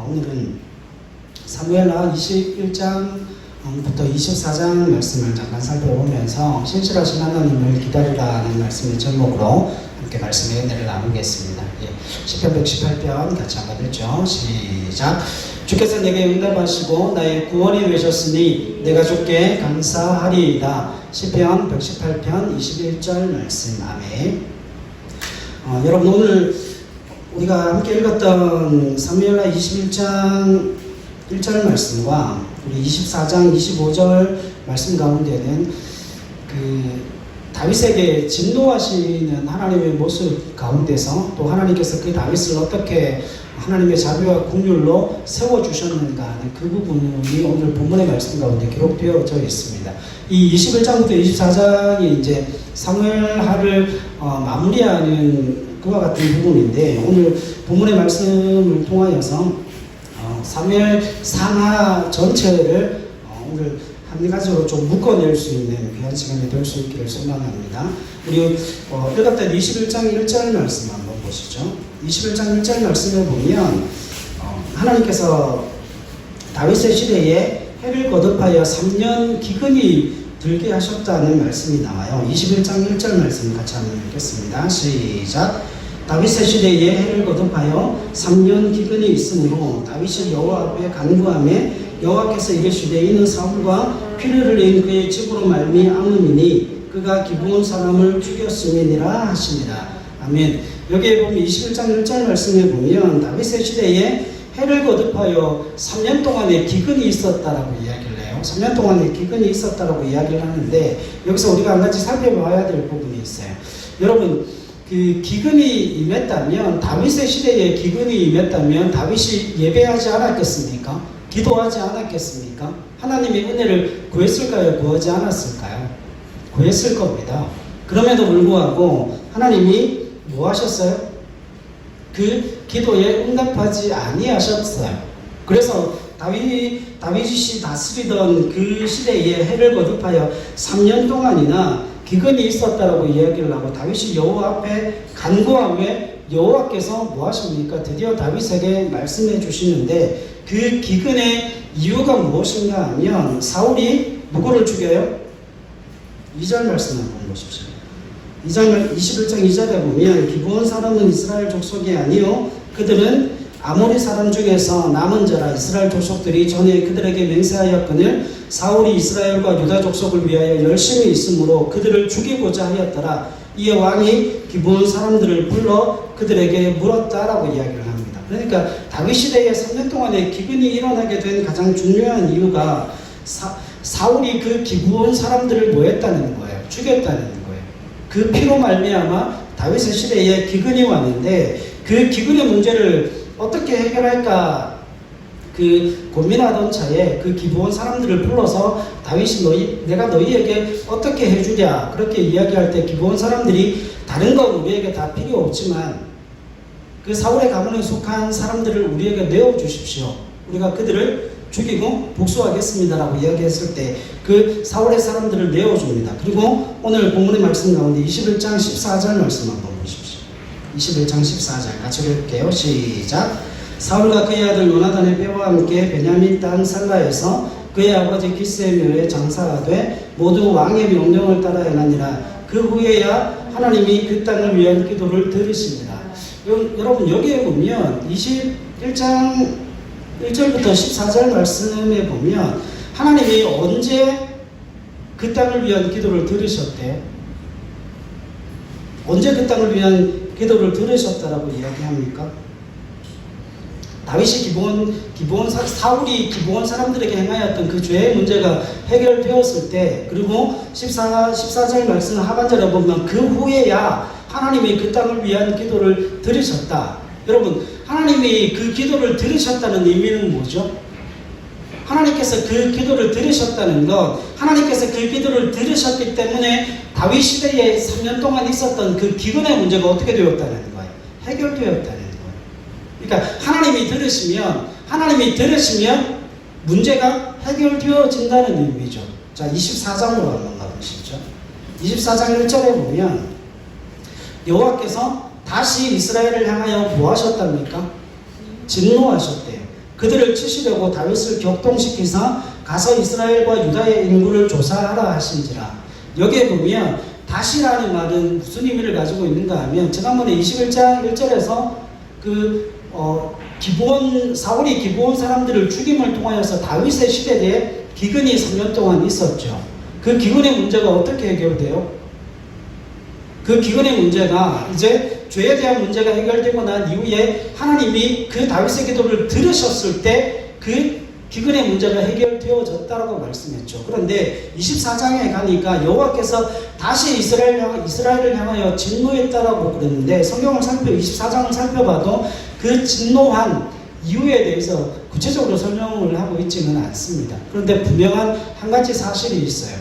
오늘은 사무엘하 21장부터 24장 말씀을 잠깐 살펴보면서 신실하신 하나님을 기다리라는 말씀의 제목으로 함께 말씀의 은혜를 나누겠습니다. 시편 118편 같이 한번 읽죠. 시작. 주께서 내게 응답하시고 나의 구원이 되셨으니 내가 주께 감사하리이다. 시편 118편 21절 말씀. 아멘. 여러분, 오늘 우리가 함께 읽었던 사무엘하 21장 1절 말씀과 우리 24장 25절 말씀 가운데는 다윗에게 진노하시는 하나님의 모습 가운데서 또 하나님께서 그 다윗을 어떻게 하나님의 자비와 긍휼로 세워주셨는가 하는 그 부분이 오늘 본문의 말씀 가운데 기록되어져 있습니다. 이 21장부터 24장이 이제 사무엘하를 마무리하는 그와 같은 부분인데, 오늘 본문의 말씀을 통하여서 사무엘 상하 전체를 오늘 한 가지로 좀 묶어낼 수 있는 귀한 시간이 될 수 있기를 소망합니다. 우리 읽었던 21장 1절 말씀 한번 보시죠. 21장 1절 말씀을 보면 하나님께서 다윗의 시대에 해를 거듭하여 3년 기근이 들게 하셨다는 말씀이 나와요. 21장 1절 말씀 같이 한번 읽겠습니다. 시작. 다윗의 시대에 해를 거듭하여 3년 기근이 있으므로 다윗이 여호와 앞에 간구하며 여호와께서 이르시되 이는 사울과 피를 흘린 그의 집으로 말미암음이니 그가 기브온 사람을 죽였음이니라 하시니라. 아멘. 여기에 보면 21장 1절 말씀에 보면 다윗의 시대에 해를 거듭하여 3년 동안의 기근이 있었다라고 이야기를 해요. 3년 동안의 기근이 있었다라고 이야기를 하는데, 여기서 우리가 한 가지 살펴봐야 될 부분이 있어요. 여러분, 그 기근이 임했다면, 다윗의 시대에 기근이 임했다면 다윗이 예배하지 않았겠습니까? 기도하지 않았겠습니까? 하나님의 은혜를 구했을까요? 구하지 않았을까요? 구했을 겁니다. 그럼에도 불구하고 하나님이 뭐 하셨어요? 그 기도에 응답하지 아니하셨어요. 그래서 다윗이 다스리던 그 시대에 해를 거듭하여 3년 동안이나 기근이 있었다라고 이야기를 하고, 다윗이 여호와 앞에 간구하며 여호와께서 뭐 하십니까? 드디어 다윗에게 말씀해 주시는데, 그 기근의 이유가 무엇인가 하면 사울이 누구를 죽여요? 2절 말씀 한번 보십시오. 21장 2절에 보면 기브온 사람은 이스라엘 족속이 아니요 그들은 아모리 사람 중에서 남은 자라. 이스라엘 족속들이 전에 그들에게 맹세하였거늘 사울이 이스라엘과 유다 족속을 위하여 열심히 있으므로 그들을 죽이고자 하였더라. 이에 왕이 기브온 사람들을 불러 그들에게 물었다라고 이야기를 합니다. 그러니까 다윗 시대에 3년 동안의 기근이 일어나게 된 가장 중요한 이유가 사울이 그 기브온 사람들을 뭐 했다는 거예요? 죽였다는 거예요. 그 피로 말미암아 다윗의 시대에 기근이 왔는데, 그 기근의 문제를 어떻게 해결할까 고민하던 차에 그 기브온 사람들을 불러서 다윗이 내가 너희에게 어떻게 해주랴 그렇게 이야기할 때, 기브온 사람들이 다른 건 우리에게 다 필요 없지만 그 사울의 가문에 속한 사람들을 우리에게 내어주십시오. 우리가 그들을 죽이고 복수하겠습니다라고 이야기했을 때 그 사울의 사람들을 내어줍니다. 그리고 오늘 본문의 말씀 가운데 21장 14절 말씀 한번 보십시오. 21장 14절 같이 읽을게요. 시작. 사울과 그의 아들 요나단의 뼈와 함께 베냐민 땅 살라에서 그의 아버지 기스의 묘에 장사하되 모두 왕의 명령을 따라 행하니라. 그 후에야 하나님이 그 땅을 위한 기도를 들으십니다. 여러분, 여기에 보면 21장 1절부터 14절 말씀에 보면 하나님이 언제 그 땅을 위한 기도를 들으셨대요? 언제 그 땅을 위한 기도를 들으셨다라고 이야기합니까? 다윗이 사울이 기브온 사람들에게 행하였던 그 죄의 문제가 해결되었을 때, 그리고 14절 말씀 하반절에 보면 그 후에야 하나님이 그 땅을 위한 기도를 들으셨다. 여러분, 하나님이 그 기도를 들으셨다는 의미는 뭐죠? 하나님께서 그 기도를 들으셨다는 것, 하나님께서 그 기도를 들으셨기 때문에 다윗 시대에 3년 동안 있었던 그 기근의 문제가 어떻게 되었다는 거예요? 해결되었다는 거예요. 그러니까 하나님이 들으시면 문제가 해결되어진다는 의미죠. 자, 24장으로 한번 가보시죠. 24장 1절에 보면 여호와께서 다시 이스라엘을 향하여 뭐 하셨답니까? 진노하셨대요. 그들을 치시려고 다윗을 격동시키사 가서 이스라엘과 유다의 인구를 조사하라 하신지라. 여기에 보면 다시라는 말은 무슨 의미를 가지고 있는가 하면 지난번에 21장 1절에서 사울이 기브온 사람들을 죽임을 통하여서 다윗의 시대에 기근이 3년 동안 있었죠. 그 기근의 문제가 어떻게 해결돼요? 그 기근의 문제가 이제 죄에 대한 문제가 해결되고 난 이후에 하나님이 그 다윗의 기도를 들으셨을 때 그 기근의 문제가 해결되어졌다라고 말씀했죠. 그런데 24장에 가니까 여호와께서 다시 이스라엘을 향하여 진노했다라고 그러는데 성경을 24장을 살펴봐도 그 진노한 이유에 대해서 구체적으로 설명을 하고 있지는 않습니다. 그런데 분명한 한 가지 사실이 있어요.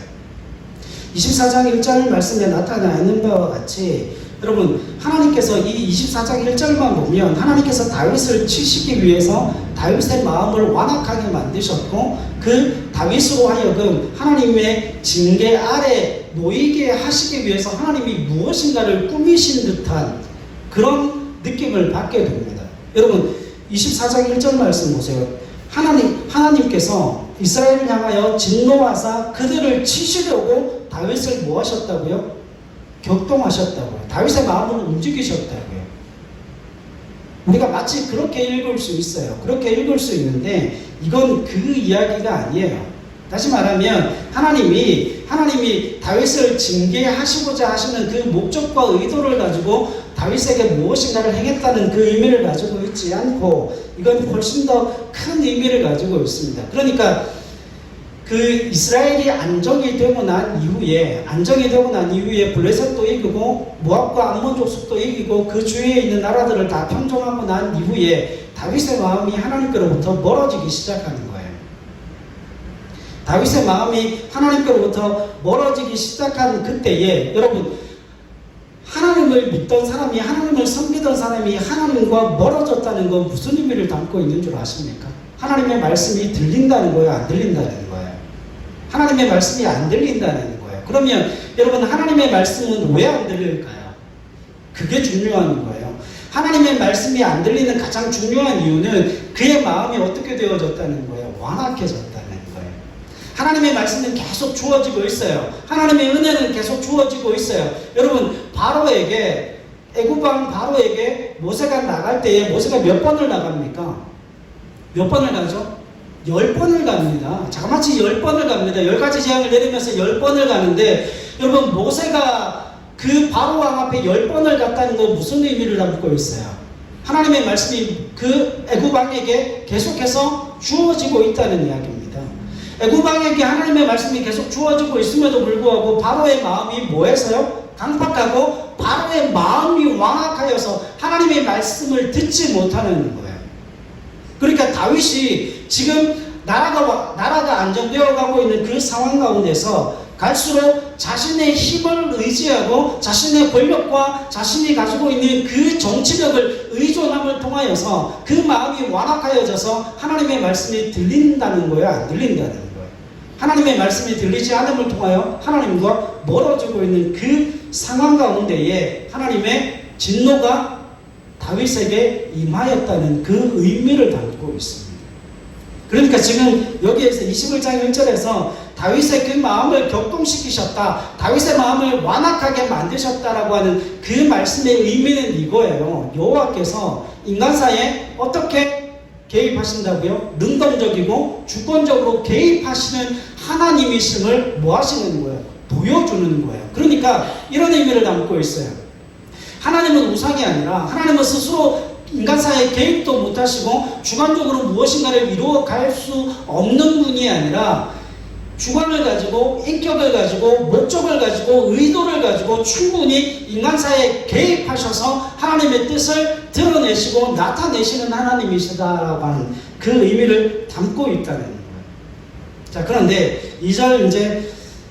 24장 1절 말씀에 나타나 있는 바와 같이 여러분 하나님께서 이 24장 1절만 보면 하나님께서 다윗을 치시기 위해서 다윗의 마음을 완악하게 만드셨고 그 다윗으로 하여금 하나님의 징계 아래 놓이게 하시기 위해서 하나님이 무엇인가를 꾸미신 듯한 그런 느낌을 받게 됩니다. 여러분 24장 1절 말씀 보세요. 하나님께서 이스라엘을 향하여 진노하사 그들을 치시려고 다윗을 뭐 하셨다고요? 격동하셨다고요. 다윗의 마음을 움직이셨다고요. 우리가 마치 그렇게 읽을 수 있어요. 그렇게 읽을 수 있는데 이건 그 이야기가 아니에요. 다시 말하면 하나님이 다윗을 징계하시고자 하시는 그 목적과 의도를 가지고 다윗에게 무엇인가를 행했다는 그 의미를 가지고 있지 않고 이건 훨씬 더 큰 의미를 가지고 있습니다. 그러니까 그 이스라엘이 안정이 되고 난 이후에 블레셋도 이기고 모압과 암몬 족속도 이기고 그 주위에 있는 나라들을 다 평정하고 난 이후에 다윗의 마음이 하나님께로부터 멀어지기 시작하는 거예요. 다윗의 마음이 하나님께로부터 멀어지기 시작한 그때에 여러분 하나님을 믿던 사람이 하나님을 섬기던 사람이 하나님과 멀어졌다는 건 무슨 의미를 담고 있는 줄 아십니까? 하나님의 말씀이 들린다는 거예요? 안 들린다는 거예요? 하나님의 말씀이 안 들린다는 거예요. 그러면 여러분 하나님의 말씀은 왜 안 들릴까요? 그게 중요한 거예요. 하나님의 말씀이 안 들리는 가장 중요한 이유는 그의 마음이 어떻게 되어졌다는 거예요? 완악해졌다는 거예요. 하나님의 말씀은 계속 주어지고 있어요. 하나님의 은혜는 계속 주어지고 있어요. 여러분 애굽 왕 바로에게 모세가 나갈 때에 모세가 몇 번을 나갑니까? 몇 번을 가죠? 10번을 갑니다. 자그마치 10번을 갑니다. 10가지 재앙을 내리면서 10번을 가는데 여러분 모세가 그 바로왕 앞에 10번을 갔다는 건 무슨 의미를 담고 있어요? 하나님의 말씀이 그 애굽왕에게 계속해서 주어지고 있다는 이야기입니다. 애굽왕에게 하나님의 말씀이 계속 주어지고 있음에도 불구하고 바로의 마음이 뭐해서요? 강팍하고 바로의 마음이 완악하여서 하나님의 말씀을 듣지 못하는 거예요. 그러니까 다윗이 지금 나라가 안정되어 가고 있는 그 상황 가운데서 갈수록 자신의 힘을 의지하고 자신의 권력과 자신이 가지고 있는 그 정치력을 의존함을 통하여서 그 마음이 완악하여져서 하나님의 말씀이 들린다는 거예요? 안 들린다는 거예요? 하나님의 말씀이 들리지 않음을 통하여 하나님과 멀어지고 있는 그 상황 가운데에 하나님의 진노가 다윗에게 임하였다는 그 의미를 담고 있습니다. 그러니까 지금 여기에서 21장 1절에서 다윗의 그 마음을 격동시키셨다, 다윗의 마음을 완악하게 만드셨다라고 하는 그 말씀의 의미는 이거예요. 여호와께서 인간사에 어떻게 개입하신다고요? 능동적이고 주권적으로 개입하시는 하나님이심을 뭐 하시는 거예요? 보여주는 거예요. 그러니까 이런 의미를 담고 있어요. 하나님은 우상이 아니라 하나님은 스스로 인간사에 개입도 못하시고 주관적으로 무엇인가를 이루어갈 수 없는 분이 아니라 주관을 가지고 인격을 가지고 목적을 가지고 의도를 가지고 충분히 인간사에 개입하셔서 하나님의 뜻을 드러내시고 나타내시는 하나님이시다라고 하는 그 의미를 담고 있다는 거예요. 자, 그런데 2절 이제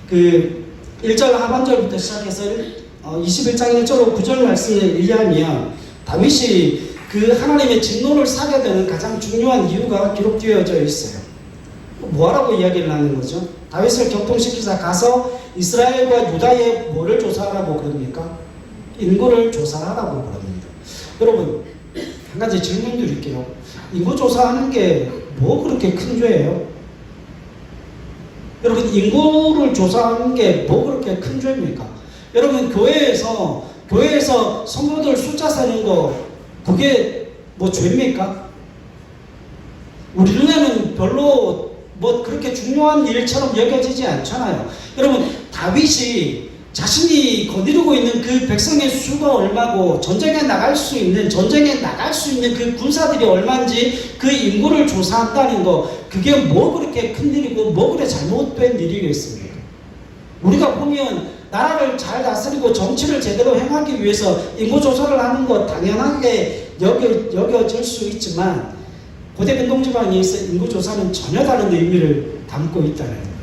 그 1절 하반절부터 시작해서 21장 1절로 9절 말씀을 이해하면 다윗이 그 하나님의 진노를 사게 되는 가장 중요한 이유가 기록되어져 있어요. 뭐라고 이야기를 하는 거죠? 다윗을 격동시키자 가서 이스라엘과 유다의 뭐를 조사하라고 그럽니까? 인구를 조사하라고 그럽니다. 여러분 한 가지 질문 드릴게요. 인구 조사하는 게 뭐 그렇게 큰 죄예요? 여러분, 인구를 조사하는 게 뭐 그렇게 큰 죄입니까? 여러분, 교회에서 성도들 숫자 세는 거 그게 뭐 죄입니까? 우리 눈에는 별로 뭐 그렇게 중요한 일처럼 여겨지지 않잖아요. 여러분, 다윗이 자신이 거느리고 있는 그 백성의 수가 얼마고 전쟁에 나갈 수 있는 그 군사들이 얼마인지 그 인구를 조사한다는 거, 그게 뭐 그렇게 큰 일이고 뭐 그래 잘못된 일이겠습니까? 우리가 보면 나라를 잘 다스리고 정치를 제대로 행하기 위해서 인구조사를 하는 거 당연하게 여겨질 수 있지만, 고대 근동지방에서 인구조사는 전혀 다른 의미를 담고 있다는 거예요.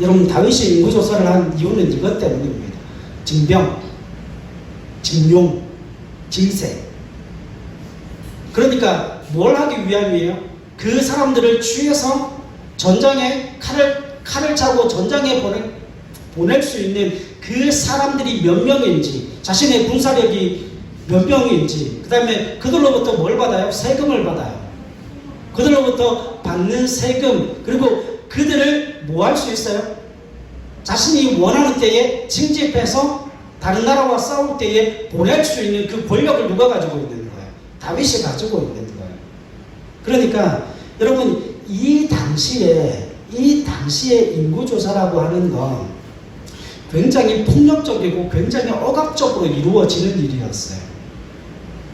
여러분, 다윗이 인구조사를 한 이유는 이것 때문입니다. 징병, 징용, 징세. 그러니까 뭘 하기 위함이에요? 그 사람들을 취해서 전장에 칼을 차고 전장에 보낼 수 있는 그 사람들이 몇 명인지, 자신의 군사력이 몇 명인지, 그 다음에 그들로부터 뭘 받아요? 세금을 받아요. 그들로부터 받는 세금, 그리고 그들을 뭐 할 수 있어요? 자신이 원하는 때에 징집해서 다른 나라와 싸울 때에 보낼 수 있는 그 권력을 누가 가지고 있는 거예요? 다윗이 가지고 있는 거예요. 그러니까 여러분, 이 당시에 인구조사라고 하는 건 굉장히 폭력적이고 굉장히 억압적으로 이루어지는 일이었어요.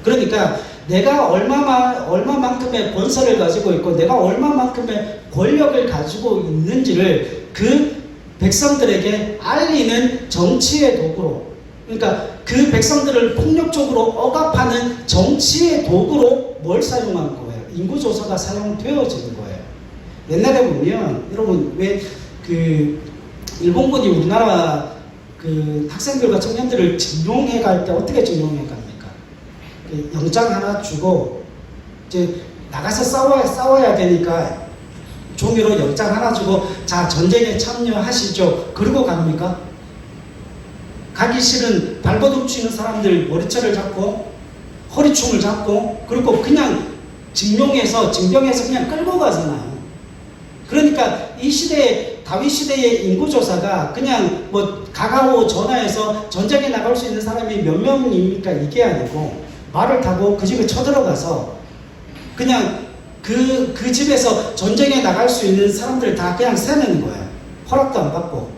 그러니까 내가 얼마만큼의 권세를 가지고 있고 내가 얼마만큼의 권력을 가지고 있는지를 그 백성들에게 알리는 정치의 도구로, 그러니까 그 백성들을 폭력적으로 억압하는 정치의 도구로 뭘 사용한 거예요? 인구조사가 사용되어지는 거예요. 옛날에 보면 여러분, 왜 그 일본군이 우리나라 그 학생들과 청년들을 징용해 갈 때 어떻게 징용해 갑니까? 영장 하나 주고 이제 나가서 싸워야 되니까 종이로 영장 하나 주고 자, 전쟁에 참여하시죠. 그러고 갑니까? 가기 싫은 발버둥 치는 사람들 머리채를 잡고 허리춤을 잡고 그리고 그냥 징병해서 그냥 끌고 가잖아요. 그러니까 이 시대에, 다윗 시대의 인구조사가 그냥 뭐 가가오 전화해서 전쟁에 나갈 수 있는 사람이 몇 명입니까? 이게 아니고 말을 타고 그 집에 쳐들어가서 그냥 그 집에서 전쟁에 나갈 수 있는 사람들 다 그냥 세는 거예요. 허락도 안 받고.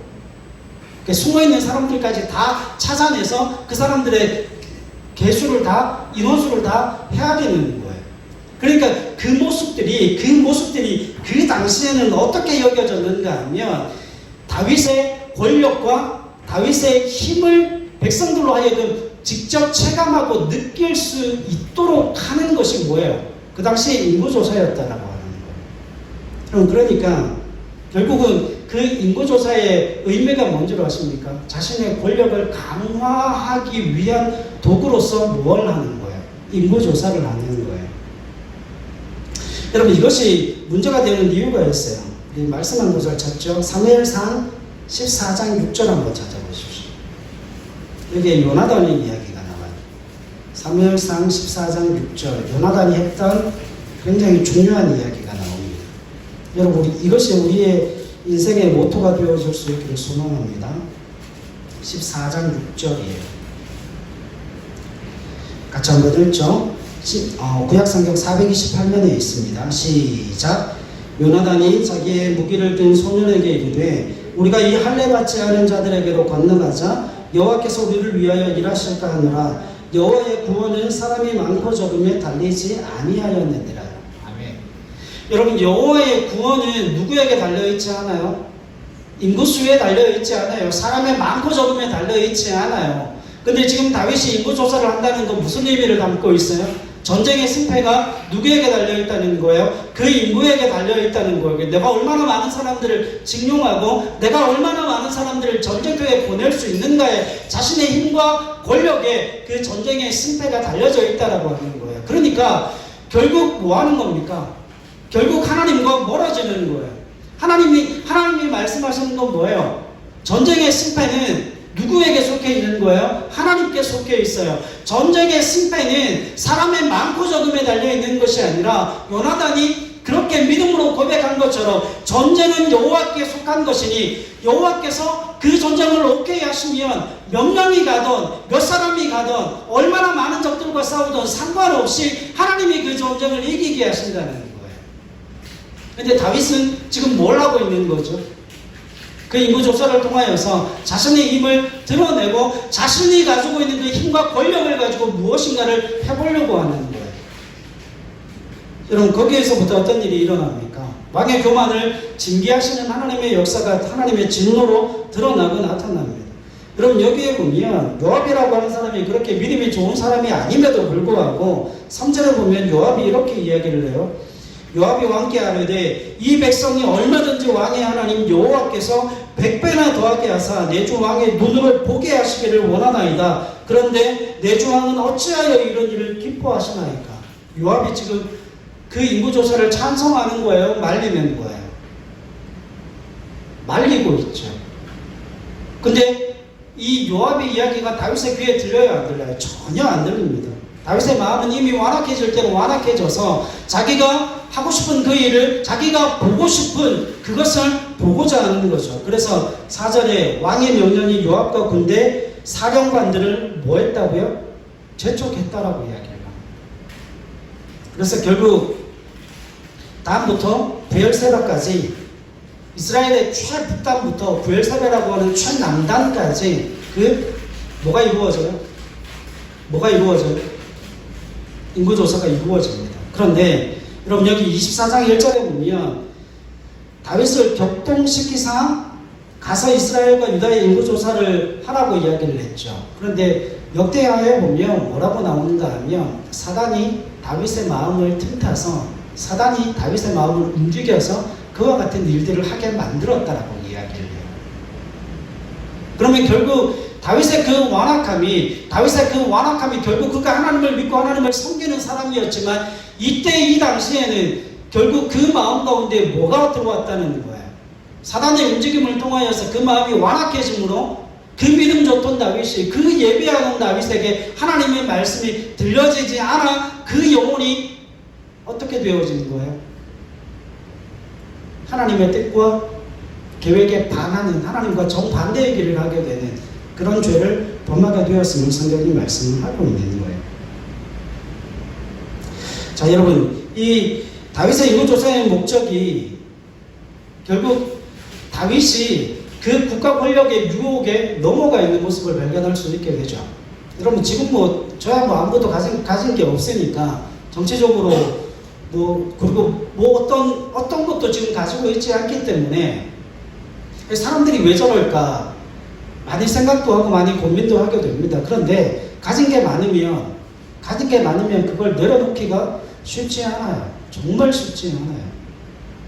숨어있는 사람들까지 다 찾아내서 그 사람들의 인원수를 다 해야 되는 거예요. 그러니까 그 모습들이 그 당시에는 어떻게 여겨졌는가 하면 다윗의 권력과 다윗의 힘을 백성들로 하여금 직접 체감하고 느낄 수 있도록 하는 것이 뭐예요? 그 당시에 인구조사였다라고 하는 거예요. 그러니까 결국은 그 인구조사의 의미가 뭔지를 아십니까? 자신의 권력을 강화하기 위한 도구로서 뭘 하는 거예요? 인구조사를 하는 거예요. 여러분, 이것이 문제가 되는 이유가 있어요. 말씀한 구절 찾죠? 사무엘상 14장 6절 한번 찾아보십시오. 여기에 요나단의 이야기가 나와요. 사무엘상 14장 6절, 요나단이 했던 굉장히 중요한 이야기가 나옵니다. 여러분, 이것이 우리의 인생의 모토가 되어줄 수 있기를 소망합니다. 14장 6절이에요. 같이 한번 읽죠. 구약성경 428면에 있습니다. 시작. 요나단이 자기의 무기를 든 소년에게 이르되 우리가 이 할례 받지 않은 자들에게로 건너가자 여호와께서 우리를 위하여 일하실까 하노라. 여호와의 구원은 사람이 많고 적음에 달리지 아니하였느니라. 아멘. 여러분, 여호와의 구원은 누구에게 달려있지 않아요? 인구수에 달려있지 않아요. 사람의 많고 적음에 달려있지 않아요. 근데 지금 다윗이 인구조사를 한다는 건 무슨 의미를 담고 있어요? 전쟁의 승패가 누구에게 달려있다는 거예요? 그 인구에게 달려있다는 거예요. 내가 얼마나 많은 사람들을 징용하고 내가 얼마나 많은 사람들을 전쟁터에 보낼 수 있는가에 자신의 힘과 권력에 그 전쟁의 승패가 달려져 있다라고 하는 거예요. 그러니까 결국 뭐 하는 겁니까? 결국 하나님과 멀어지는 거예요. 하나님이 말씀하시는 건 뭐예요? 전쟁의 승패는 누구에게 속해 있는 거예요? 하나님께 속해 있어요. 전쟁의 승패는 사람의 많고 적음에 달려 있는 것이 아니라 요나단이 그렇게 믿음으로 고백한 것처럼 전쟁은 여호와께 속한 것이니 여호와께서 그 전쟁을 오케이 하시면 몇 명이 가든 몇 사람이 가든 얼마나 많은 적들과 싸우든 상관없이 하나님이 그 전쟁을 이기게 하신다는 거예요. 근데 다윗은 지금 뭘 하고 있는 거죠? 그 인구조사를 통하여서 자신의 힘을 드러내고 자신이 가지고 있는 그 힘과 권력을 가지고 무엇인가를 해보려고 하는 거예요. 여러분, 거기에서부터 어떤 일이 일어납니까? 왕의 교만을 징계하시는 하나님의 역사가 하나님의 진노로 드러나고 나타납니다. 여러분, 여기에 보면 요압이라고 하는 사람이 그렇게 믿음이 좋은 사람이 아님에도 불구하고 3절에 보면 요압이 이렇게 이야기를 해요. 요압이 왕께 아뢰되 이 백성이 얼마든지 왕의 하나님 여호와께서 100배나 더하게 하사 내 주 왕의 눈으로 보게 하시기를 원하나이다. 그런데 내 주 왕은 어찌하여 이런 일을 기뻐하시나이까? 요압이 지금 그 인구조사를 찬성하는 거예요? 말리는 거예요? 말리고 있죠. 근데 이 요압의 이야기가 다윗의 귀에 들려요? 안 들려요? 전혀 안 들립니다. 다윗의 마음은 이미 완악해질 때는 완악해져서 자기가 하고 싶은 그 일을 자기가 보고 싶은 그것을 보고자 하는 거죠. 그래서 4절에 왕의 명령이 요압과 군대 사령관들을 뭐 했다고요? 재촉했다라고 이야기해요. 그래서 결국 다음부터 부엘세바까지 이스라엘의 최북단부터 부엘세바라고 하는 최남단까지 뭐가 이루어져요? 뭐가 이루어져요? 인구조사가 이루어집니다. 그런데 여러분 여기 24장 1절에 보면 다윗을 격동시키사 가서 이스라엘과 유다의 인구조사를 하라고 이야기를 했죠. 그런데 역대하에 보면 뭐라고 나오는가 하면 사단이 다윗의 마음을 틈타서 사단이 다윗의 마음을 움직여서 그와 같은 일들을 하게 만들었다라고 이야기를 해요. 그러면 결국 다윗의 그 완악함이 결국 그가 하나님을 믿고 하나님을 섬기는 사람이었지만 이때 이 당시에는 결국 그 마음 가운데 뭐가 들어왔다는 거예요. 사단의 움직임을 통하여서 그 마음이 완악해짐으로 그 믿음 좋던 다윗이 그 예배하는 다윗에게 하나님의 말씀이 들려지지 않아 그 영혼이 어떻게 되어지는 거예요? 하나님의 뜻과 계획에 반하는 하나님과 정반대의 길을 하게 되는 그런 죄를 범하게 되었음을 성경이 말씀을 하고 있는 거예요. 자, 여러분, 이 다윗의 인구조사의 목적이 결국 다윗이 그 국가 권력의 유혹에 넘어가 있는 모습을 발견할 수 있게 되죠. 여러분, 지금 저야 아무것도 가진 게 없으니까 정치적으로 그리고 어떤 것도 지금 가지고 있지 않기 때문에 사람들이 왜 저럴까 많이 생각도 하고 많이 고민도 하게 됩니다. 그런데 가진 게 많으면 그걸 내려놓기가 쉽지 않아요. 정말 쉽지 않아요.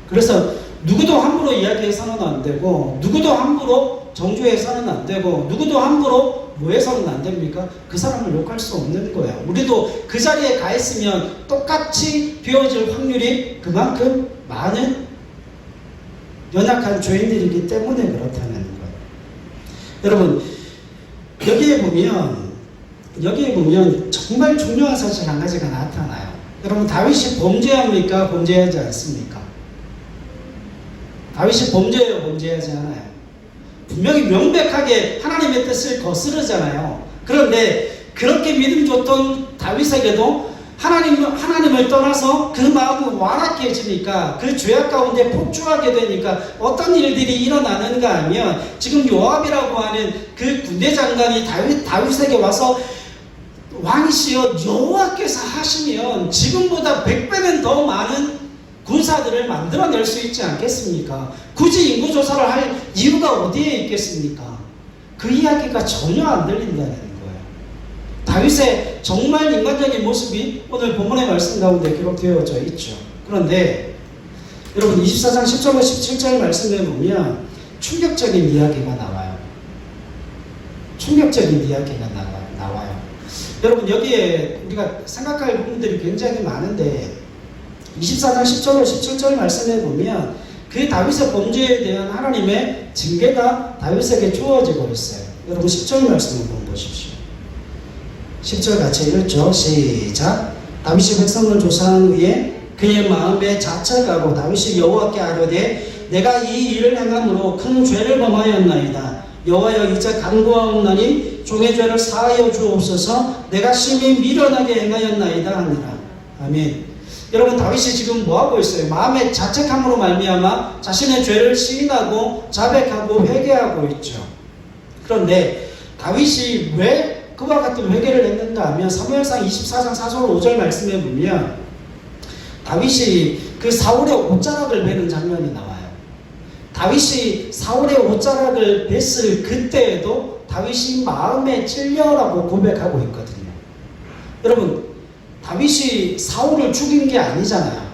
그래서 누구도 함부로 이야기해서는 안 되고 누구도 함부로 정죄해서는 안 되고 누구도 함부로 뭐해서는 안 됩니까? 그 사람을 욕할 수 없는 거예요. 우리도 그 자리에 가 있으면 똑같이 비워질 확률이 그만큼 많은 연약한 죄인들이기 때문에 그렇다는 거예요. 여러분, 여기에 보면 정말 중요한 사실 한 가지가 나타나요. 여러분, 다윗이 범죄합니까? 범죄하지 않습니까? 다윗이 범죄해요? 범죄하지 않아요? 분명히 명백하게 하나님의 뜻을 거스르잖아요. 그런데 그렇게 믿음 줬던 다윗에게도 하나님을 떠나서 그 마음이 완악해지니까 그 죄악 가운데 폭주하게 되니까 어떤 일들이 일어나는가 하면 지금 요압이라고 하는 그 군대 장관이 다윗에게 와서 왕이시여 여호와께서 하시면 지금보다 100배는 더 많은 군사들을 만들어낼 수 있지 않겠습니까? 굳이 인구조사를 할 이유가 어디에 있겠습니까? 그 이야기가 전혀 안 들린다는 거예요. 다윗의 정말 인간적인 모습이 오늘 본문의 말씀 가운데 기록되어져 있죠. 그런데 여러분 24장 10절과 17절 말씀에 보면 충격적인 이야기가 나와요. 충격적인 이야기가 나와요. 여러분 여기에 우리가 생각할 부분들이 굉장히 많은데 24장 10절과 17절 말씀에 보면 그 다윗의 범죄에 대한 하나님의 징계가 다윗에게 주어지고 있어요. 여러분 10절 말씀 한번 보십시오. 10절 같이 읽죠. 시작. 다윗이 백성을 조사한 후에 그의 마음에 자책하고 다윗이 여호와께 아뢰되 내가 이 일을 행함으로 큰 죄를 범하였나이다. 여호와여 이제 간구하옵나니 종의 죄를 사하여 주옵소서. 내가 심히 미련하게 행하였나이다 하니라. 아멘. 여러분 다윗이 지금 뭐하고 있어요? 마음의 자책함으로 말미암아 자신의 죄를 시인하고 자백하고 회개하고 있죠. 그런데 다윗이 왜 그와 같은 회개를 했는가 하면 사무엘상 24장 4절 5절 말씀에 보면 다윗이 그 사울의 옷자락을 베는 장면이 나와요. 다윗이 사울의 옷자락을 뱄을 그때에도 다윗이 마음에 찔려라고 고백하고 있거든요. 여러분 다윗이 사울을 죽인 게 아니잖아요.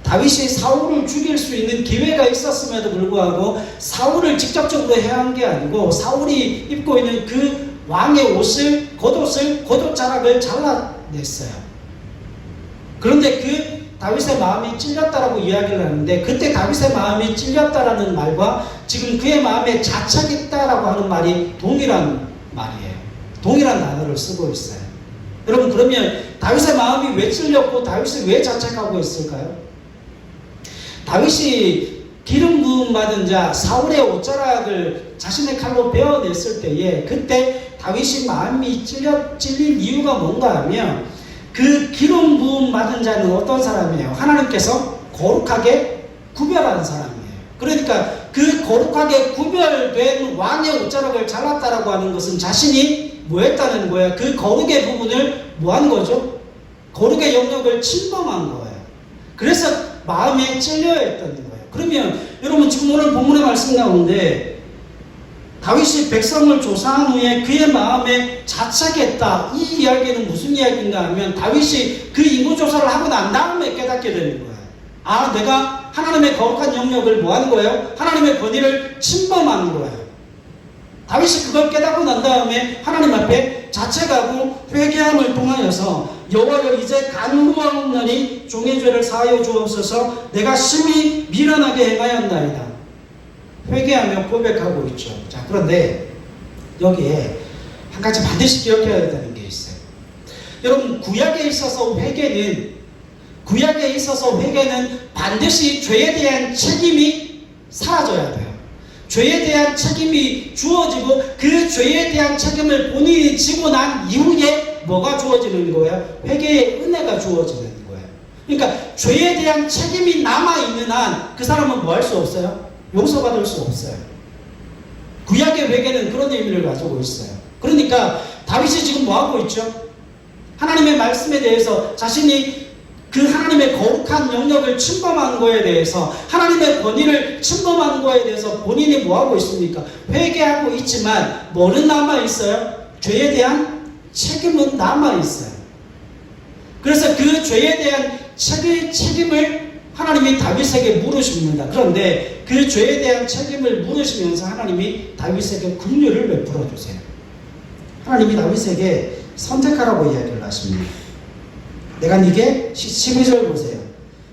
다윗이 사울을 죽일 수 있는 기회가 있었음에도 불구하고 사울을 직접적으로 해한 게 아니고 사울이 입고 있는 그 왕의 옷을 겉옷자락을 잘라냈어요. 그런데 그 다윗의 마음이 찔렸다라고 이야기를 하는데 그때 다윗의 마음이 찔렸다라는 말과 지금 그의 마음에 자책했다라고 하는 말이 동일한 말이에요. 동일한 단어를 쓰고 있어요. 여러분 그러면 다윗의 마음이 왜 찔렸고 다윗이 왜 자책하고 있을까요? 다윗이 기름 부음 받은 자 사울의 옷자락을 자신의 칼로 베어냈을 때에 그때 다윗이 마음이 찔린 이유가 뭔가 하면 그 기름 부음 받은 자는 어떤 사람이에요? 하나님께서 거룩하게 구별한 사람이에요. 그러니까 그 거룩하게 구별된 왕의 옷자락을 잘랐다라고 하는 것은 자신이 뭐 했다는 거예요? 그 거룩의 부분을 뭐 한 거죠? 거룩의 영역을 침범한 거예요. 그래서 마음에 찔려야 했다는 거예요. 그러면 여러분 지금 오늘 본문의 말씀 가운데 다윗이 백성을 조사한 후에 그의 마음에 자책했다. 이 이야기는 무슨 이야기인가 하면 다윗이 그 인구조사를 하고 난 다음에 깨닫게 되는 거예요. 아, 내가 하나님의 거룩한 영역을 뭐 하는 거예요? 하나님의 권위를 침범하는 거예요. 다윗이 그걸 깨닫고 난 다음에 하나님 앞에 자책하고 회개함을 통하여서 여호와여 이제 간구하옵나니 종의 죄를 사하여 주옵소서. 내가 심히 미련하게 행하였나이다. 회개하며 고백하고 있죠. 자, 그런데 여기에 한 가지 반드시 기억해야 되는 게 있어요. 여러분 구약에 있어서 회개는 반드시 죄에 대한 책임이 사라져야 돼요. 죄에 대한 책임이 주어지고 그 죄에 대한 책임을 본인이 지고 난 이후에 뭐가 주어지는 거예요? 회개의 은혜가 주어지는 거예요. 그러니까 죄에 대한 책임이 남아있는 한 그 사람은 뭐 할 수 없어요? 용서받을 수 없어요. 구약의 회개는 그런 의미를 가지고 있어요. 그러니까 다윗이 지금 뭐 하고 있죠? 하나님의 말씀에 대해서 자신이 그 하나님의 거룩한 영역을 침범한 거에 대해서 하나님의 권위를 침범한 거에 대해서 본인이 뭐 하고 있습니까? 회개하고 있지만 뭐는 남아있어요? 죄에 대한 책임은 남아있어요. 그래서 그 죄에 대한 책임을 하나님이 다윗에게 물으십니다. 그런데 그 죄에 대한 책임을 물으시면서 하나님이 다윗에게 긍휼을 베풀어 주세요. 하나님이 다윗에게 선택하라고 이야기를 하십니다. 내가 네게 12절 보세요.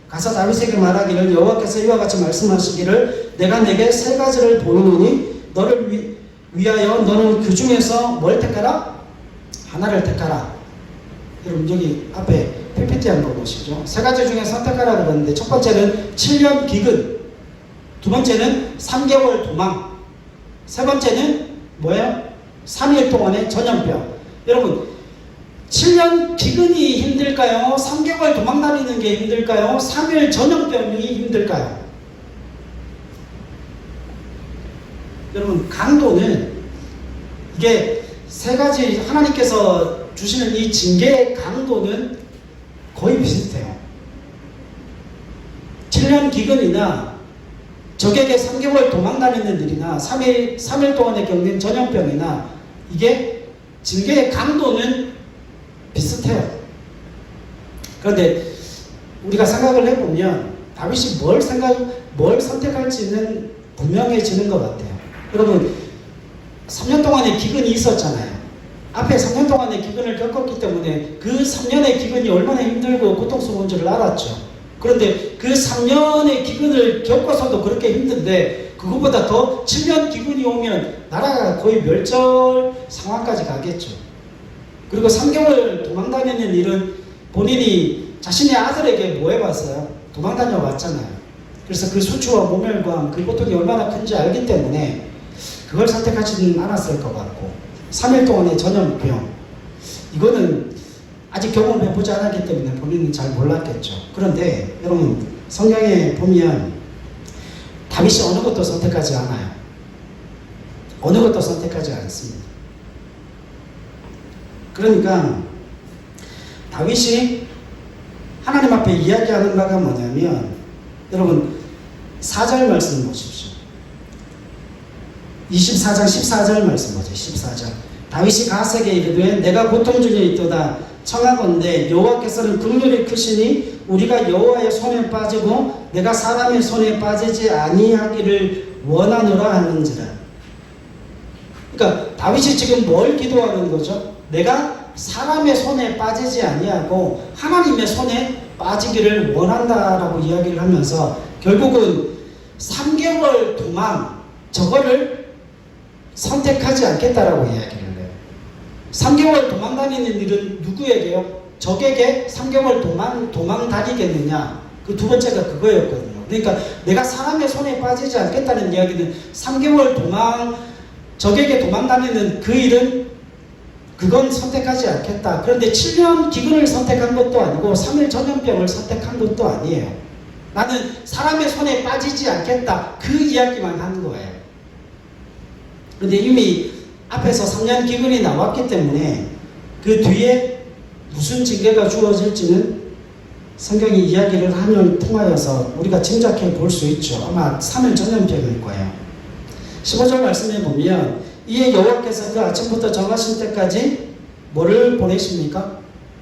가서 다윗에게 말하기를 여호와께서 이와 같이 말씀하시기를 내가 내게 세 가지를 보이노니 너를 위하여 너는 그 중에서 뭘 택하라? 하나를 택하라. 여러분 여기 앞에 PPT 한번 보시죠. 세 가지 중에 선택하라 그러는데 첫 번째는 7년 기근, 두 번째는 3개월 도망, 세 번째는 뭐예요? 3일 동안의 전염병. 여러분 7년 기근이 힘들까요? 3개월 도망 다니는 게 힘들까요? 3일 전염병이 힘들까요? 여러분 강도는 이게 세 가지 하나님께서 주시는 이 징계의 강도는 거의 비슷해요. 7년 기근이나 적에게 3개월 도망 다니는 일이나 3일 동안에 겪는 전염병이나 이게 징계의 강도는 비슷해요. 그런데 우리가 생각을 해보면 다윗이 뭘 선택할지는 분명해지는 것 같아요. 여러분 3년 동안의 기근이 있었잖아요. 앞에 3년 동안의 기근을 겪었기 때문에 그 3년의 기근이 얼마나 힘들고 고통스러운 줄을 알았죠. 그런데 그 3년의 기근을 겪어서도 그렇게 힘든데 그것보다 더 7년 기근이 오면 나라가 거의 멸절 상황까지 가겠죠. 그리고 3개월 도망다니는 일은 본인이 자신의 아들에게 뭐 해봤어요? 도망다녀 왔잖아요. 그래서 그 수치와 모멸감, 그 고통이 얼마나 큰지 알기 때문에 그걸 선택하지는 않았을 것 같고, 3일 동안의 전염병, 이거는 아직 경험해보지 않았기 때문에 본인은 잘 몰랐겠죠. 그런데 여러분, 성경에 보면 다윗이 어느 것도 선택하지 않아요. 어느 것도 선택하지 않습니다. 그러니까 다윗이 하나님 앞에 이야기하는 바가 뭐냐면, 여러분 4절 말씀 보십시오. 24장 14절 말씀 보세요. 14절. 다윗이 갓에게 이르되 내가 고통 중에 있도다. 청하건대 여호와께서는 긍휼이 크시니 우리가 여호와의 손에 빠지고 내가 사람의 손에 빠지지 아니하기를 원하노라 하는지라. 그러니까 다윗이 지금 뭘 기도하는 거죠? 내가 사람의 손에 빠지지 아니하고 하나님의 손에 빠지기를 원한다라고 이야기를 하면서 결국은 3개월 도망, 저거를 선택하지 않겠다라고 이야기를 해요. 3개월 도망 다니는 일은 누구에게요? 적에게 3개월 도망 다니겠느냐? 그 두 번째가 그거였거든요. 그러니까 내가 사람의 손에 빠지지 않겠다는 이야기는 3개월 적에게 도망 다니는 그 일은 그건 선택하지 않겠다. 그런데 7년 기근을 선택한 것도 아니고 3일 전염병을 선택한 것도 아니에요. 나는 사람의 손에 빠지지 않겠다. 그 이야기만 하는 거예요. 그런데 이미 앞에서 3년 기근이 나왔기 때문에 그 뒤에 무슨 징계가 주어질지는 성경이 이야기를 하면 통하여서 우리가 짐작해 볼 수 있죠. 아마 3일 전염병일 거예요. 15절 말씀에 보면 이에 여호와께서 그 아침부터 정하신 때까지 뭐를 보내십니까?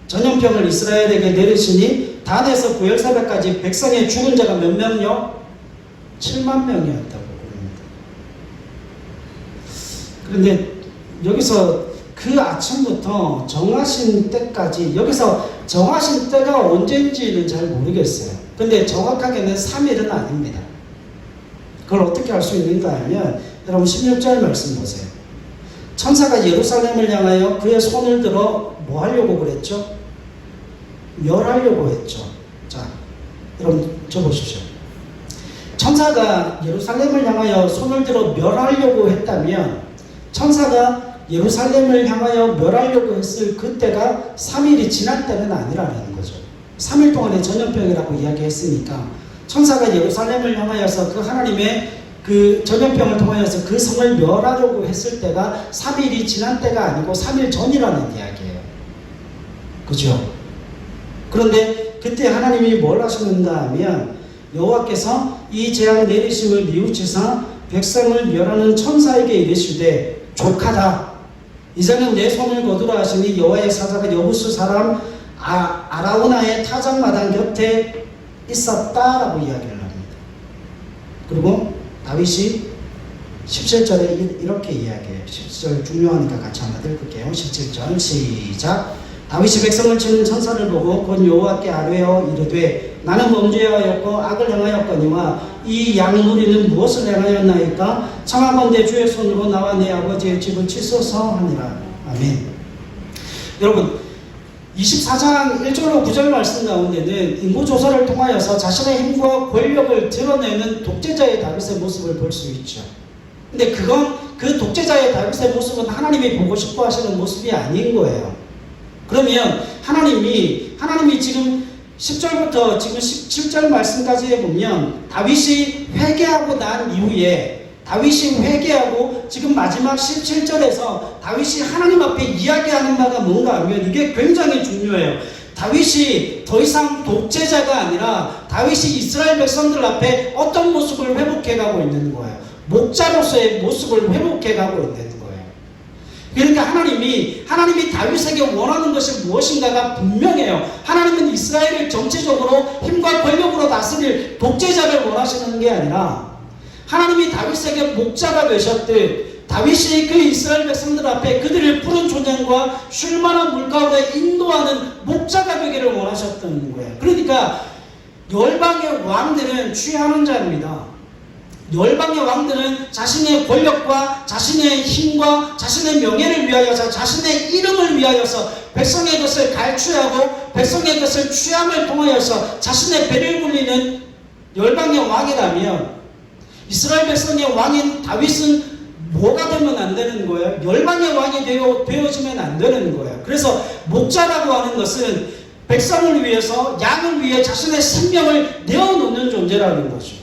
전염병을 이스라엘에게 내리시니 단에서 부엘세바까지 백성의 죽은 자가 몇 명요? 7만 명이었다고 그럽니다. 그런데 여기서 그 아침부터 정하신 때까지, 여기서 정하신 때가 언제인지는 잘 모르겠어요. 근데 정확하게는 3일은 아닙니다. 그걸 어떻게 알 수 있는가 하면 여러분 16절 말씀 보세요. 천사가 예루살렘을 향하여 그의 손을 들어 뭐 하려고 그랬죠? 멸하려고 했죠. 자, 여러분 저 보십시오. 천사가 예루살렘을 향하여 손을 들어 멸하려고 했다면, 천사가 예루살렘을 향하여 멸하려고 했을 그때가 3일이 지난 때는 아니라는 거죠. 3일 동안의 전염병이라고 이야기했으니까 천사가 예루살렘을 향하여서 그 하나님의 그 전염병을 통하여서 그 성을 멸하려고 했을 때가 3일이 지난 때가 아니고 3일 전이라는 이야기예요. 그죠? 그런데 그때 하나님이 뭘 하셨는가 하면 여호와께서 이 재앙 내리심을 뉘우치사 백성을 멸하는 천사에게 이르시되 족하다. 이제는 내 손을 거두라 하시니 여호와의 사자가 여부수 사람 아라우나의 타작마당 곁에 있었다라고 이야기를 합니다. 그리고 다윗이 17절에 이렇게 이야기해요. 17절 중요하니까 같이 한번 읽을게요. 17절 시작. 다윗이 백성을 치는 천사를 보고 곧 여호와께 아뢰어 이르되 나는 범죄하였고 악을 행하였거니와 이 양무리는 무엇을 행하였나이까? 청하건대 주의 손으로 나와 내 아버지의 집을 치소서 하니라. 아멘. 여러분 24장 1절로 9절 말씀 가운데는 인구조사를 통하여서 자신의 힘과 권력을 드러내는 독재자의 다윗의 모습을 볼 수 있죠. 근데 그건 그 독재자의 다윗의 모습은 하나님이 보고 싶어 하시는 모습이 아닌 거예요. 그러면 하나님이 지금 10절부터 지금 17절 말씀까지 해보면 다윗이 회개하고 난 이후에 다윗이 회개하고 지금 마지막 17절에서 다윗이 하나님 앞에 이야기하는 바가 뭔가 하면 이게 굉장히 중요해요. 다윗이 더 이상 독재자가 아니라 다윗이 이스라엘 백성들 앞에 어떤 모습을 회복해가고 있는 거예요. 목자로서의 모습을 회복해가고 있는 거예요. 그러니까 하나님이 다윗에게 원하는 것이 무엇인가가 분명해요. 하나님은 이스라엘을 전체적으로 힘과 권력으로 다스릴 독재자를 원하시는 게 아니라 하나님이 다윗에게 목자가 되셨듯 다윗이 그 이스라엘 백성들 앞에 그들을 푸른 초장과 쉴만한 물가로 인도하는 목자가 되기를 원하셨던 거예요. 그러니까 열방의 왕들은 취하는 자입니다. 열방의 왕들은 자신의 권력과 자신의 힘과 자신의 명예를 위하여서 자신의 이름을 위하여서 백성의 것을 갈취하고 백성의 것을 취함을 통하여서 자신의 배를 불리는 열방의 왕이라면 이스라엘 백성의 왕인 다윗은 뭐가 되면 안 되는 거예요? 열방의 왕이 되어지면 안 되는 거예요. 그래서 목자라고 하는 것은 백성을 위해서 양을 위해 자신의 생명을 내어놓는 존재라는 거죠.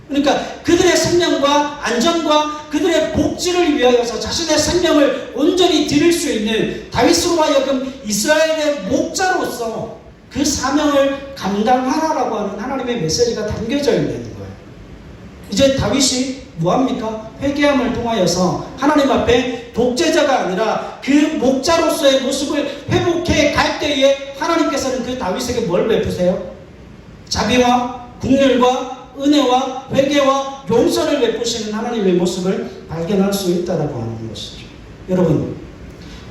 그러니까 그들의 생명과 안전과 그들의 복지를 위하여서 자신의 생명을 온전히 드릴 수 있는 다윗으로 하여금 이스라엘의 목자로서 그 사명을 감당하라라고 하는 하나님의 메시지가 담겨져 있는 거예요. 이제 다윗이 뭐합니까? 회개함을 통하여서 하나님 앞에 독재자가 아니라 그 목자로서의 모습을 회복해 갈 때에 하나님께서는 그 다윗에게 뭘 베푸세요? 자비와 긍휼과 은혜와 회개와 용서를 베푸시는 하나님의 모습을 발견할 수 있다라고 하는 것이죠. 여러분,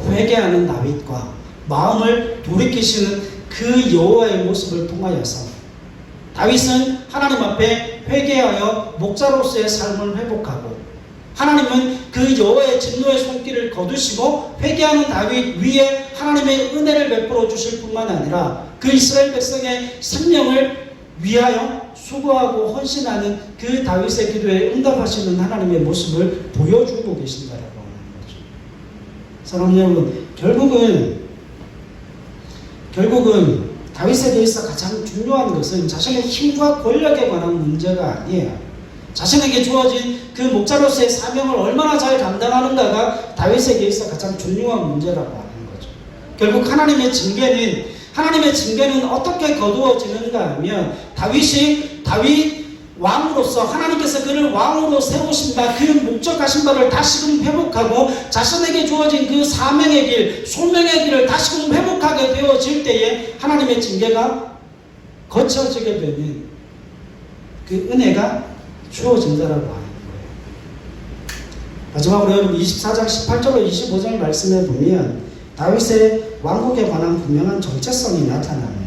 회개하는 다윗과 마음을 돌이키시는 그 여호와의 모습을 통하여서 다윗은 하나님 앞에 회개하여 목자로서의 삶을 회복하고 하나님은 그 여호와의 진노의 손길을 거두시고 회개하는 다윗 위에 하나님의 은혜를 베풀어 주실 뿐만 아니라 그 이스라엘 백성의 생명을 위하여 수고하고 헌신하는 그 다윗의 기도에 응답하시는 하나님의 모습을 보여주고 계신다라고 하는 거죠. 사랑하는 여러분, 결국은 다윗에 대해서 가장 중요한 것은 자신의 힘과 권력에 관한 문제가 아니에요. 자신에게 주어진 그 목자로서의 사명을 얼마나 잘 감당하는가가 다윗에게 있어 가장 중요한 문제라고 하는 거죠. 결국 하나님의 징계는 어떻게 거두어지는가 하면 다윗 왕으로서 하나님께서 그를 왕으로 세우신 바 그 목적하신 바를 다시금 회복하고 자신에게 주어진 그 사명의 길, 소명의 길을 다시금 회복하게 되어질 때에 하나님의 징계가 거쳐지게 되는 그 은혜가 주어진다라고 하는 거예요. 마지막으로 여러분 24장 18절로 25절 말씀에 보면 다윗의 왕국에 관한 분명한 정체성이 나타납니다.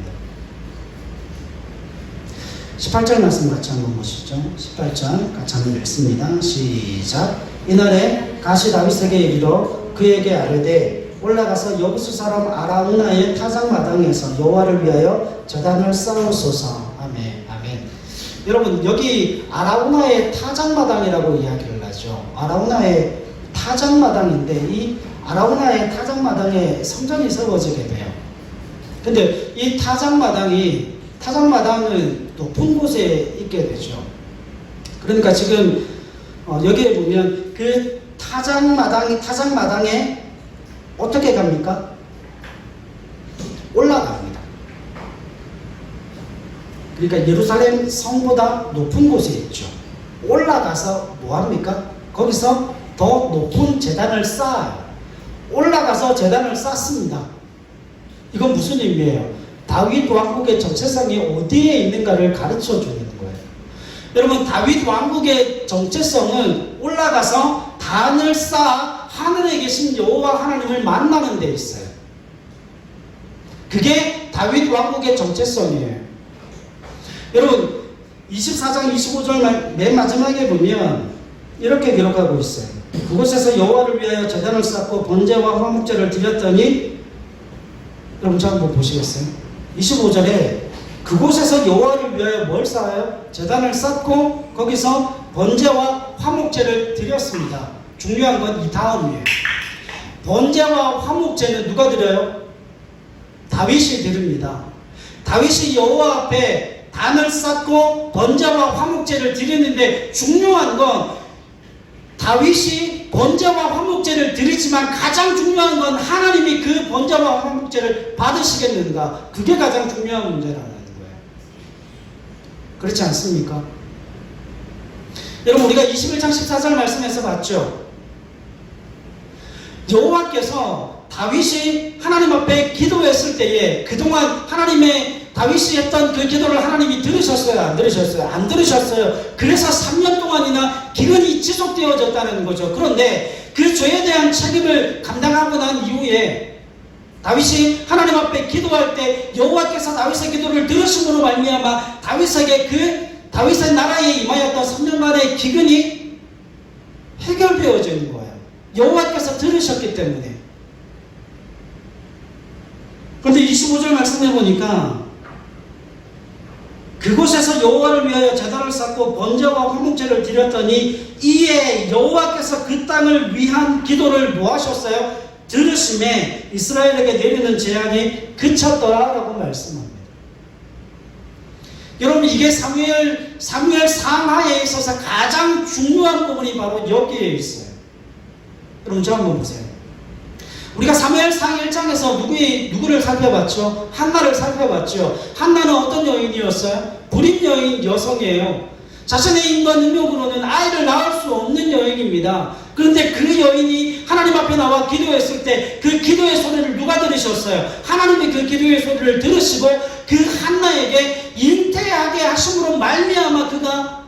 18절 말씀 같이 한번 보시죠. 18절 같이 한번 읽습니다. 시작. 이날에 가시 다윗에게 이르러 그에게 아뢰되 올라가서 여부수 사람 아라우나의 타작마당에서 여호와를 위하여 제단을 쌓으소서. 아멘. 아멘. 여러분, 여기 아라우나의 타작마당이라고 이야기를 하죠. 아라우나의 타작마당인데 이 아라우나의 타작마당에 성전이 세워지게 돼요. 근데 이 타작마당은 높은 곳에 있게 되죠. 그러니까 지금 여기에 보면 그 타작마당에 어떻게 갑니까? 올라갑니다. 그러니까 예루살렘 성보다 높은 곳에 있죠. 올라가서 뭐합니까? 거기서 더 높은 제단을 쌓아요. 올라가서 제단을 쌓습니다. 이건 무슨 의미예요? 다윗 왕국의 정체성이 어디에 있는가를 가르쳐 주는 거예요. 여러분, 다윗 왕국의 정체성은 올라가서 단을 쌓아 하늘에 계신 여호와 하나님을 만나는 데 있어요. 그게 다윗 왕국의 정체성이에요. 여러분, 24장 25절 맨 마지막에 보면 이렇게 기록하고 있어요. 그곳에서 여호와를 위하여 제단을 쌓고 번제와 화목제를 드렸더니, 여러분 저 한번 보시겠어요? 25절에 그곳에서 여호와를 위하여 뭘 쌓아요? 제단을 쌓고 거기서 번제와 화목제를 드렸습니다. 중요한 건 이 다음이에요. 번제와 화목제는 누가 드려요? 다윗이 드립니다. 다윗이 여호와 앞에 단을 쌓고 번제와 화목제를 드리는데 중요한 건 다윗이 번제와 화목제를 드리지만 가장 중요한 건 하나님이 그 번제와 화목제를 받으시겠는가? 그게 가장 중요한 문제라는 거예요. 그렇지 않습니까? 여러분, 우리가 21장 14절 말씀에서 봤죠? 여호와께서 다윗이 하나님 앞에 기도했을 때에 그동안 다윗이 했던 그 기도를 하나님이 들으셨어요? 안 들으셨어요? 안 들으셨어요. 그래서 3년 동안이나 기근이 지속되어졌다는 거죠. 그런데 그 죄에 대한 책임을 감당하고 난 이후에 다윗이 하나님 앞에 기도할 때 여호와께서 다윗의 기도를 들으심으로 말미암아 다윗에게 그 다윗의 나라에 임하였던 3년간의 기근이 해결되어지는 거예요. 여호와께서 들으셨기 때문에. 그런데 25절 말씀해 보니까 그곳에서 여호와를 위하여 제단을 쌓고 번제와 화목제를 드렸더니 이에 여호와께서 그 땅을 위한 기도를 뭐 하셨어요? 들으심에 이스라엘에게 내리는 재앙이 그쳤더라라고 말씀합니다. 여러분, 이게 사무엘 상하에 있어서 가장 중요한 부분이 바로 여기에 있어요. 여러분, 저 한번 보세요. 우리가 사무엘상 1장에서 누구를 살펴봤죠? 한나를 살펴봤죠. 한나는 어떤 여인이었어요? 불임 여성이에요. 자신의 인간 능력으로는 아이를 낳을 수 없는 여인입니다. 그런데 그 여인이 하나님 앞에 나와 기도했을 때 그 기도의 소리를 누가 들으셨어요? 하나님이 그 기도의 소리를 들으시고 그 한나에게 잉태하게 하심으로 말미암아 그가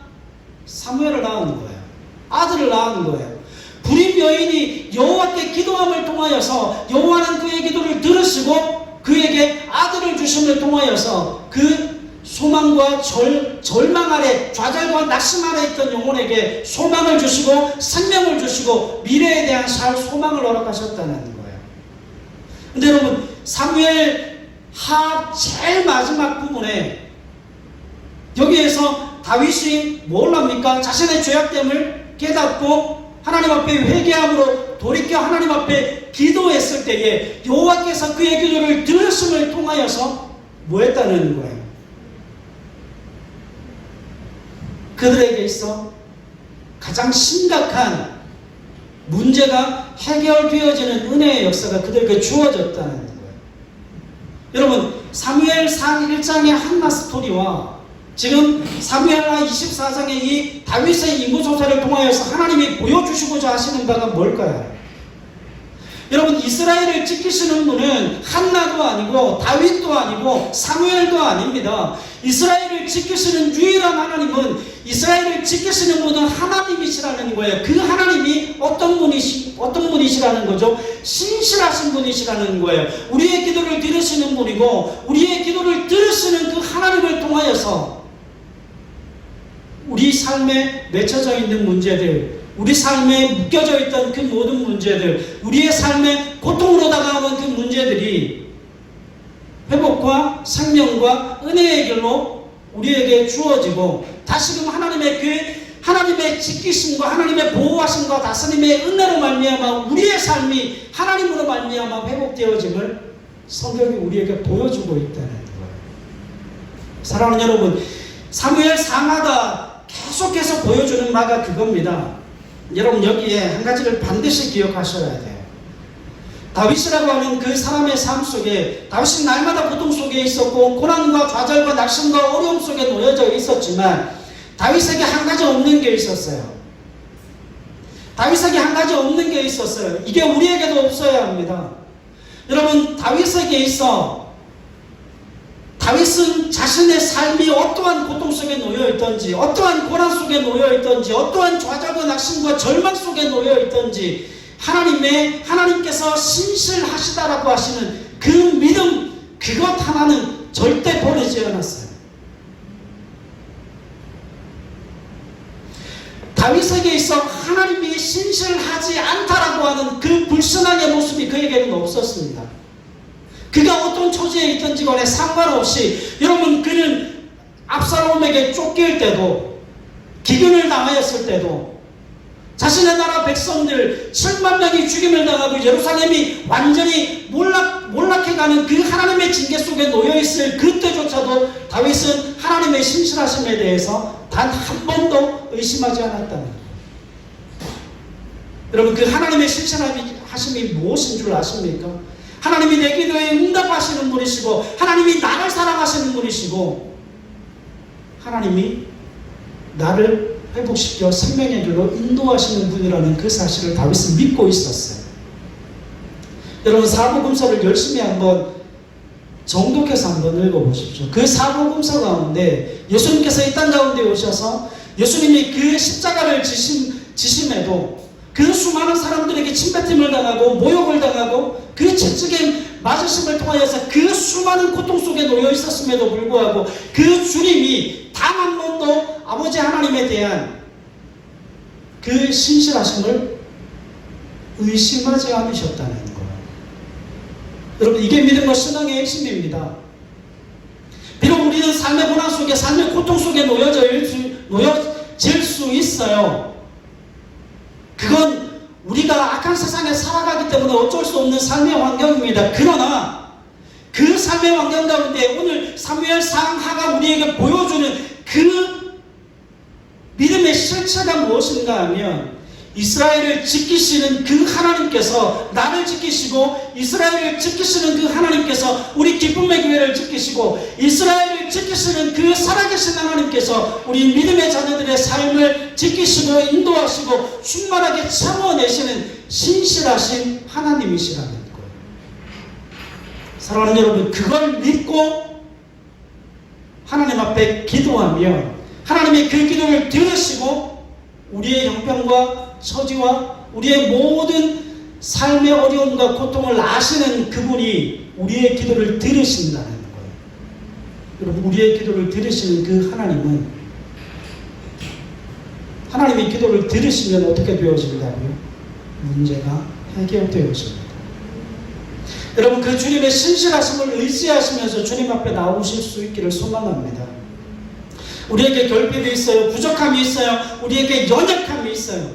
사무엘을 낳은 거예요. 아들을 낳은 거예요. 불임 여인이 여호와께 기도함을 통하여서 여호와는 그의 기도를 들으시고 그에게 아들을 주심을 통하여서 그 소망과 절망 아래, 좌절과 낙심 아래 있던 영혼에게 소망을 주시고 생명을 주시고 미래에 대한 소망을 허락하셨다는 거예요. 근데 여러분, 사무엘 하 제일 마지막 부분에 여기에서 다윗이 뭘 합니까? 자신의 죄악됨을 깨닫고 하나님 앞에 회개함으로 돌이켜 하나님 앞에 기도했을 때에 여호와께서 그의 기도를 들으심을 통하여서 뭐 했다는 거예요? 그들에게 있어 가장 심각한 문제가 해결되어지는 은혜의 역사가 그들에게 주어졌다는 거예요. 여러분, 사무엘상 1장의 한나 스토리와 지금 사무엘하 24장의 이 다윗의 인구소설을 통하여서 하나님이 보여주시고자 하시는 바가 뭘까요? 여러분, 이스라엘을 지키시는 분은 한나도 아니고 다윗도 아니고 사무엘도 아닙니다. 이스라엘을 지키시는 유일한 하나님은, 이스라엘을 지키시는 분은 하나님이시라는 거예요. 그 하나님이 어떤 분이시라는 거죠? 신실하신 분이시라는 거예요. 우리의 기도를 들으시는 분이고 우리의 기도를 들으시는 그 하나님을 통하여서 우리 삶에 맺혀져 있는 문제들, 우리 삶에 묶여져 있던 그 모든 문제들, 우리의 삶에 고통으로 다가오는 그 문제들이 회복과 생명과 은혜의 길로 우리에게 주어지고 다시금 하나님의 지키심과 하나님의 보호하심과 다스림의 은혜로 말미암아 우리의 삶이 하나님으로 말미암아 회복되어짐을 성경이 우리에게 보여주고 있다는 거예요. 사랑하는 여러분, 사무엘 상하가 계속해서 보여주는 바가 그겁니다. 여러분, 여기에 한 가지를 반드시 기억하셔야 돼요. 다윗이라고 하는 그 사람의 삶 속에 다윗은 날마다 고통 속에 있었고 고난과 좌절과 낙심과 어려움 속에 놓여져 있었지만 다윗에게 한 가지 없는 게 있었어요. 다윗에게 한 가지 없는 게 있었어요. 이게 우리에게도 없어야 합니다. 여러분, 다윗에게 있어 다윗은 자신의 삶이 어떠한 고통 속에 놓여있던지, 어떠한 고난 속에 놓여있던지, 어떠한 좌절과 낙심과 절망 속에 놓여있던지 하나님께서 신실하시다라고 하시는 그 믿음, 그것 하나는 절대 버리지 않았어요. 다윗에게 있어 하나님이 신실하지 않다라고 하는 그 불신앙의 모습이 그에게는 없었습니다. 그가 어떤 처지에 있든지 간에 상관없이, 여러분, 그는 압살롬에게 쫓길 때도, 기근을 당하였을 때도, 자신의 나라 백성들 7만 명이 죽임을 당하고 예루살렘이 완전히 몰락해가는 그 하나님의 징계 속에 놓여있을 그때조차도 다윗은 하나님의 신실하심에 대해서 단 한 번도 의심하지 않았다는 거예요. 여러분, 그 하나님의 신실하심이 무엇인 줄 아십니까? 하나님이 내 기도에 응답하시는 분이시고 하나님이 나를 사랑하시는 분이시고 하나님이 나를 회복시켜 생명의 길로 인도하시는 분이라는 그 사실을 다윗은 믿고 있었어요. 여러분, 사복음서를 열심히 한번 정독해서 한번 읽어보십시오. 그 사복음서 가운데 예수님께서 이 땅 가운데 오셔서 예수님이 그 십자가를 지심에도 그 수많은 사람들에게 침뱉음을 당하고 모욕을 당하고 그 채찍에 맞으심을 통하여서 그 수많은 고통 속에 놓여 있었음에도 불구하고 그 주님이 단 한 번도 아버지 하나님에 대한 그 신실하심을 의심하지 않으셨다는 거예요. 여러분, 이게 믿음과 신앙의 핵심입니다. 비록 우리는 삶의 고난 속에, 삶의 고통 속에 놓여질 수 있어요. 그건 우리가 악한 세상에 살아가기 때문에 어쩔 수 없는 삶의 환경입니다. 그러나 그 삶의 환경 가운데 오늘 사무엘상 하가 우리에게 보여주는 그 믿음의 실체가 무엇인가 하면 이스라엘을 지키시는 그 하나님께서 나를 지키시고 이스라엘을 지키시는 그 하나님께서 우리 기쁨의 교회를 지키시고 이스라엘을 지키시는 그 살아계신 하나님께서 우리 믿음의 자녀들의 삶을 지키시고 인도하시고 충만하게 채워내시는 신실하신 하나님이시라는 거예요. 사랑하는 여러분, 그걸 믿고 하나님 앞에 기도하면 하나님의 그 기도를 들으시고 우리의 형편과 처지와 우리의 모든 삶의 어려움과 고통을 아시는 그분이 우리의 기도를 들으신다는 거예요. 여러분, 우리의 기도를 들으시는 그 하나님은 하나님의 기도를 들으시면 어떻게 되어진다고요? 문제가 해결되어집니다. 여러분, 그 주님의 신실하심을 의지하시면서 주님 앞에 나오실 수 있기를 소망합니다. 우리에게 결핍이 있어요. 부족함이 있어요. 우리에게 연약함이 있어요.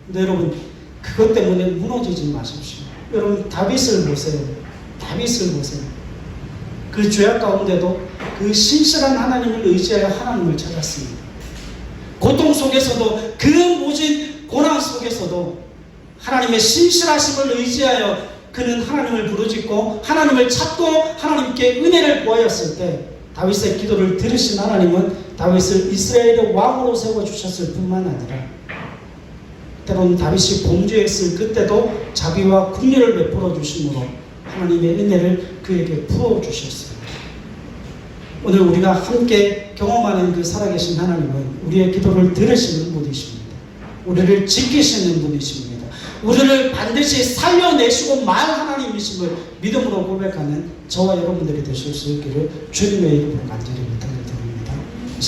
근데 여러분, 그것 때문에 무너지지 마십시오. 여러분, 다윗을 보세요. 다윗을 보세요. 그 죄악 가운데도 그 신실한 하나님을 의지하여 하나님을 찾았습니다. 고통 속에서도 그 모진 고난 속에서도 하나님의 신실하심을 의지하여 그는 하나님을 부르짖고 하나님을 찾고 하나님께 은혜를 구하였을 때 다윗의 기도를 들으신 하나님은 다윗을 이스라엘의 왕으로 세워주셨을 뿐만 아니라 때로는 다윗이 범죄했을 그때도 자비와 긍휼을 베풀어 주심으로 하나님의 은혜를 그에게 부어주셨어요. 오늘 우리가 함께 경험하는 그 살아계신 하나님은 우리의 기도를 들으시는 분이십니다. 우리를 지키시는 분이십니다. 우리를 반드시 살려내시고 말 하나님이심을 믿음으로 고백하는 저와 여러분들이 되실 수 있기를 주님의 이름으로 간절히 부탁드립니다.